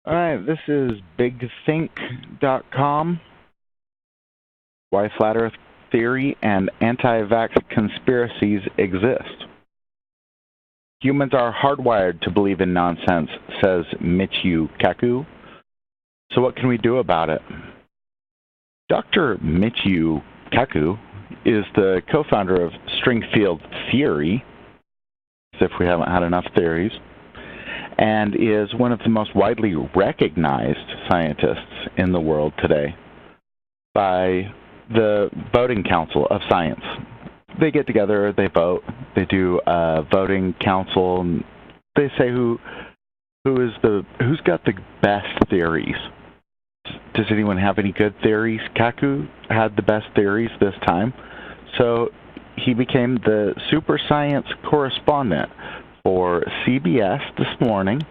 All right, this is bigthink.com. Why flat Earth theory and anti-vax conspiracies exist. Humans are hardwired to believe in nonsense, says Michio Kaku. So what can we do about it? Dr. Michio Kaku is the co-founder of string field theory, as if we haven't had enough theories, and is one of the most widely recognized scientists in the world today by the Voting Council of Science. They get together, they vote, they do a voting council, and they say who's got the best theories. Does anyone have any good theories? Kaku had the best theories this time, so he became the super science correspondent for CBS this morning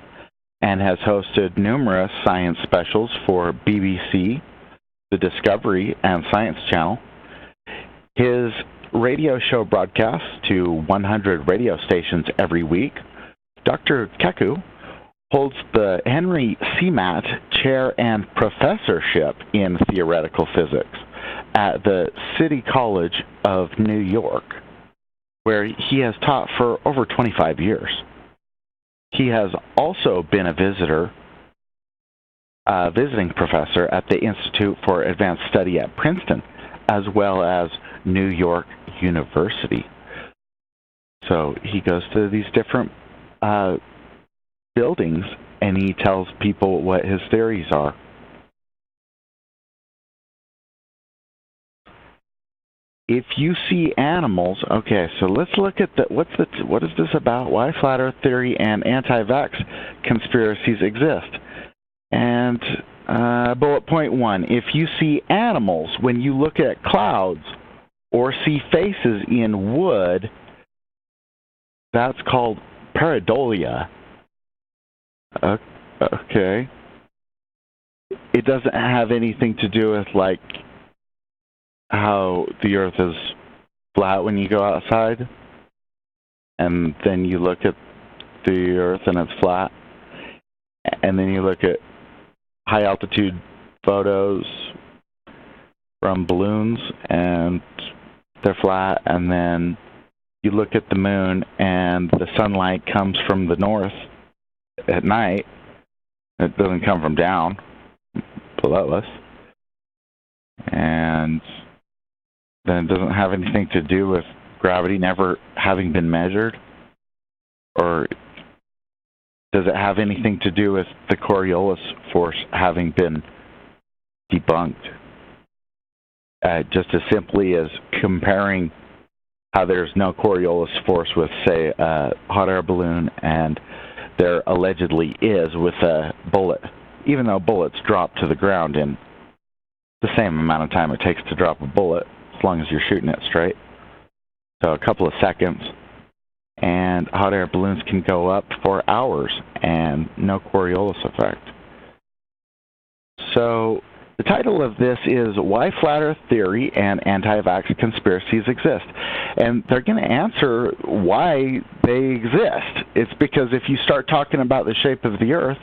and has hosted numerous science specials for BBC, the Discovery, and Science Channel. His radio show broadcasts to 100 radio stations every week. Dr. Kaku holds the Henry Seamat Chair and Professorship in Theoretical Physics at the City College of New York, where he has taught for over 25 years. He has also been a visiting professor at the Institute for Advanced Study at Princeton, as well as New York University. So he goes to these different buildings and he tells people what his theories are. If you see animals, okay, so let's look at what is this about? Why flat Earth theory and anti-vax conspiracies exist? And bullet point 1, if you see animals when you look at clouds or see faces in wood, that's called pareidolia. Okay. It doesn't have anything to do with like how the Earth is flat when you go outside, and then you look at the Earth and it's flat, and then you look at high altitude photos from balloons and they're flat, and then you look at the moon and the sunlight comes from the north at night. It doesn't come from down below us, and then it doesn't have anything to do with gravity never having been measured? Or does it have anything to do with the Coriolis force having been debunked? Just as simply as comparing how there's no Coriolis force with, say, a hot air balloon, and there allegedly is with a bullet, even though bullets drop to the ground in the same amount of time it takes to drop a bullet, as long as you're shooting it straight. So a couple of seconds, and hot air balloons can go up for hours and no Coriolis effect. So the title of this is Why Flat Earth Theory and Anti-Vax Conspiracies Exist. And they're going to answer why they exist. It's because if you start talking about the shape of the Earth,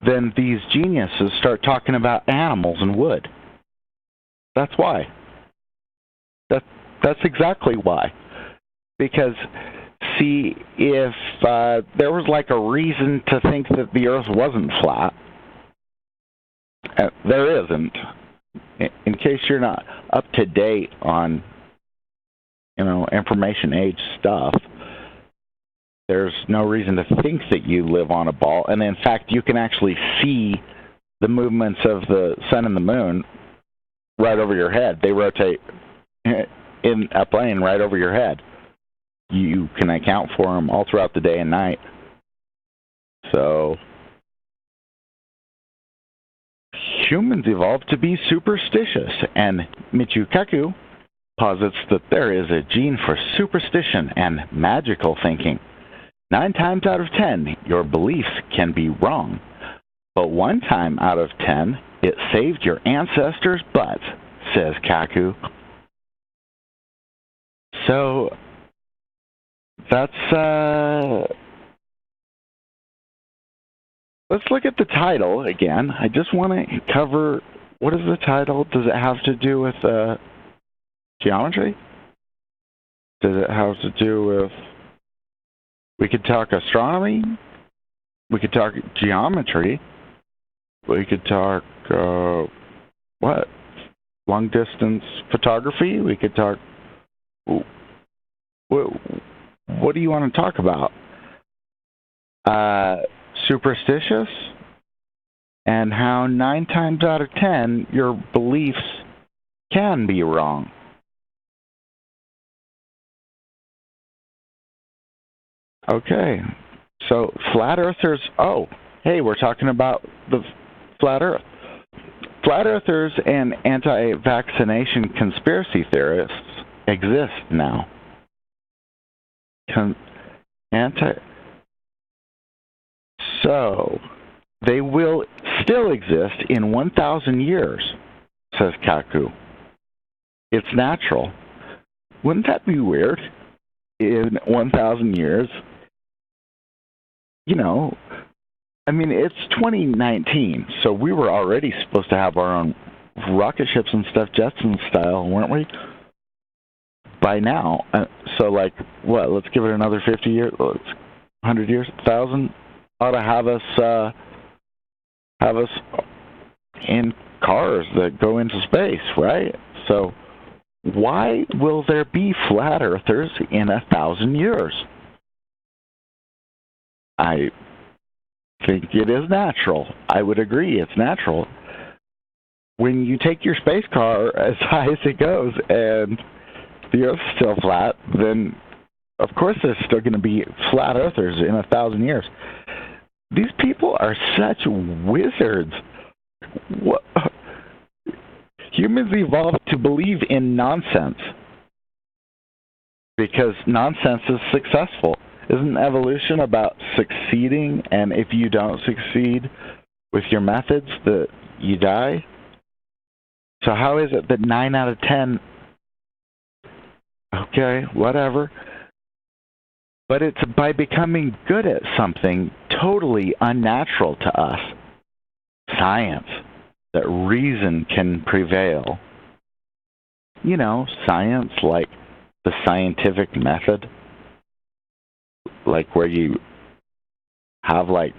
then these geniuses start talking about animals and wood. That's why. That's exactly why. Because, see, if there was like a reason to think that the Earth wasn't flat, there isn't. In case you're not up to date on, information age stuff, there's no reason to think that you live on a ball. And in fact, you can actually see the movements of the sun and the moon right over your head. They rotate in a plane right over your head. You can account for them all throughout the day and night. So humans evolved to be superstitious, and Michio Kaku posits that there is a gene for superstition and magical thinking. 9 times out of 10, your beliefs can be wrong, but 1 time out of 10, it saved your ancestors' butts, says Kaku. So that's let's look at the title again. I just want to cover, what is the title? Does it have to do with geometry? Does it have to do with, we could talk astronomy, we could talk geometry, we could talk, what? Long distance photography, we could talk, what do you want to talk about? Superstitious, and how 9 times out of 10 your beliefs can be wrong. Okay, so flat earthers, oh, hey, we're talking about the flat earth. Flat earthers and anti-vaccination conspiracy theorists exist now. So, they will still exist in 1,000 years, says Kaku. It's natural. Wouldn't that be weird? In 1,000 years, you know, I mean, it's 2019, so we were already supposed to have our own rocket ships and stuff, Jetson style, weren't we? By now. So, like, what, let's give it another 50 years, 100 years, 1,000? Ought to have us in cars that go into space, right? So, why will there be flat earthers in 1,000 years? I think it is natural. I would agree it's natural. When you take your space car as high as it goes and the Earth's still flat, then of course there's still going to be flat earthers in 1,000 years. These people are such wizards. What? Humans evolved to believe in nonsense because nonsense is successful. Isn't evolution about succeeding, and if you don't succeed with your methods, that you die? So how is it that 9 out of 10, okay, whatever, but it's by becoming good at something totally unnatural to us, science, that reason can prevail. You know, science like the scientific method, like where you have like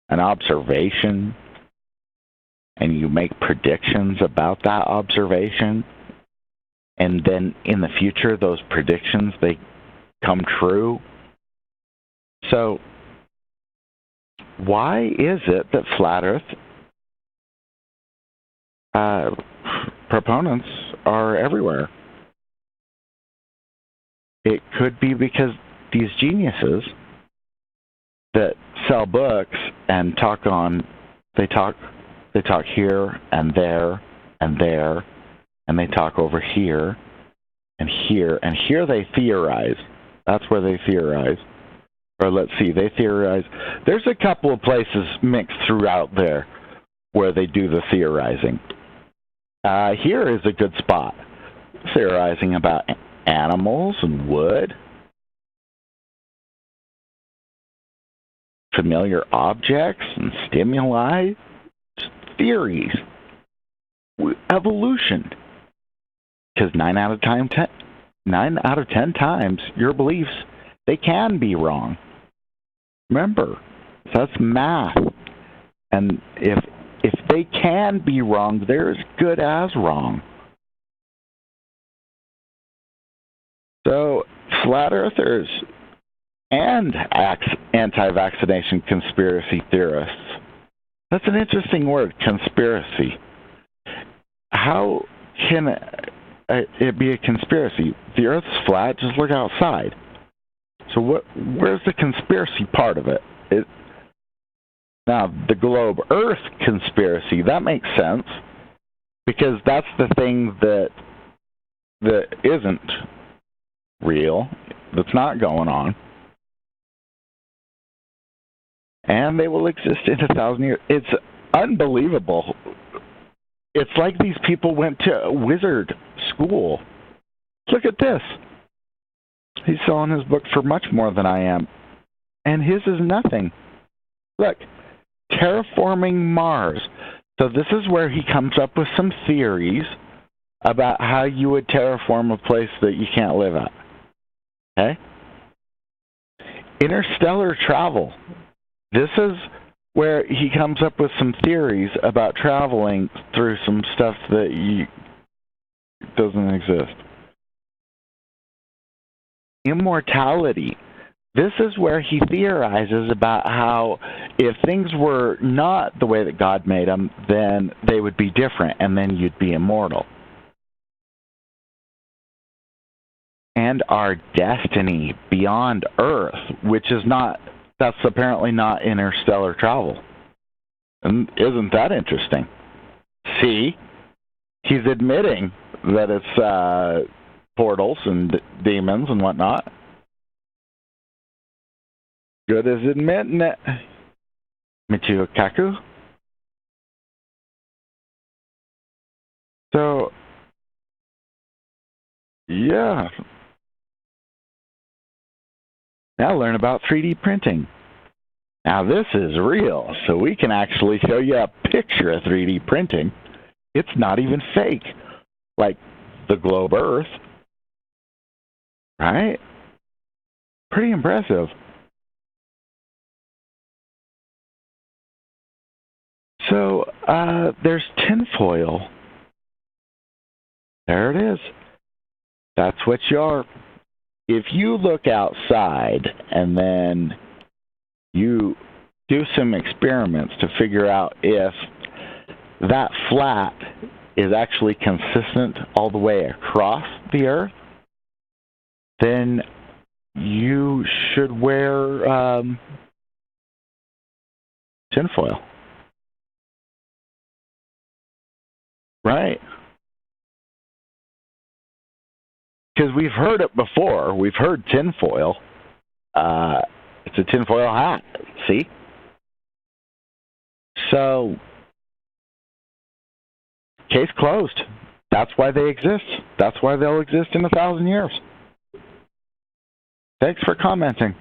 an observation and you make predictions about that observation, and then in the future those predictions, they come true. So why is it that flat earth proponents are everywhere? It could be because these geniuses that sell books and they talk here and there and there, and they talk over here and here, and here they theorize. That's where they theorize. Or let's see, they theorize. There's a couple of places mixed throughout there where they do the theorizing. Here is a good spot. Theorizing about animals and wood, familiar objects and stimuli, theories, evolution. Because 9 out of 10 times your beliefs, they can be wrong. Remember, that's math. And if they can be wrong, they're as good as wrong. So, flat earthers and anti-vaccination conspiracy theorists. That's an interesting word, conspiracy. How can it be a conspiracy? The Earth's flat, just look outside. So where's the conspiracy part of it? Now, the globe Earth conspiracy, that makes sense, because that's the thing that isn't real, that's not going on. And they will exist in 1,000 years. It's unbelievable. It's like these people went to a wizard school. Look at this. He's selling his book for much more than I am. And his is nothing. Look, terraforming Mars. So this is where he comes up with some theories about how you would terraform a place that you can't live at. Okay? Interstellar travel. This is where he comes up with some theories about traveling through some stuff that doesn't exist. Immortality. This is where he theorizes about how if things were not the way that God made them, then they would be different, and then you'd be immortal. And our destiny beyond Earth, which is that's apparently not interstellar travel. And isn't that interesting? See? He's admitting that it's portals and demons and whatnot. Good as admitting it. Michio Kaku. So, yeah. Now learn about 3D printing. Now this is real, so we can actually show you a picture of 3D printing. It's not even fake, like the globe Earth, right? Pretty impressive. So there's tinfoil. There it is. That's what you are. If you look outside and then you do some experiments to figure out if that flat is actually consistent all the way across the Earth, then you should wear tinfoil. Right. Because we've heard it before. We've heard tinfoil. It's a tinfoil hat. See? So, case closed. That's why they exist. That's why they'll exist in 1,000 years. Thanks for commenting.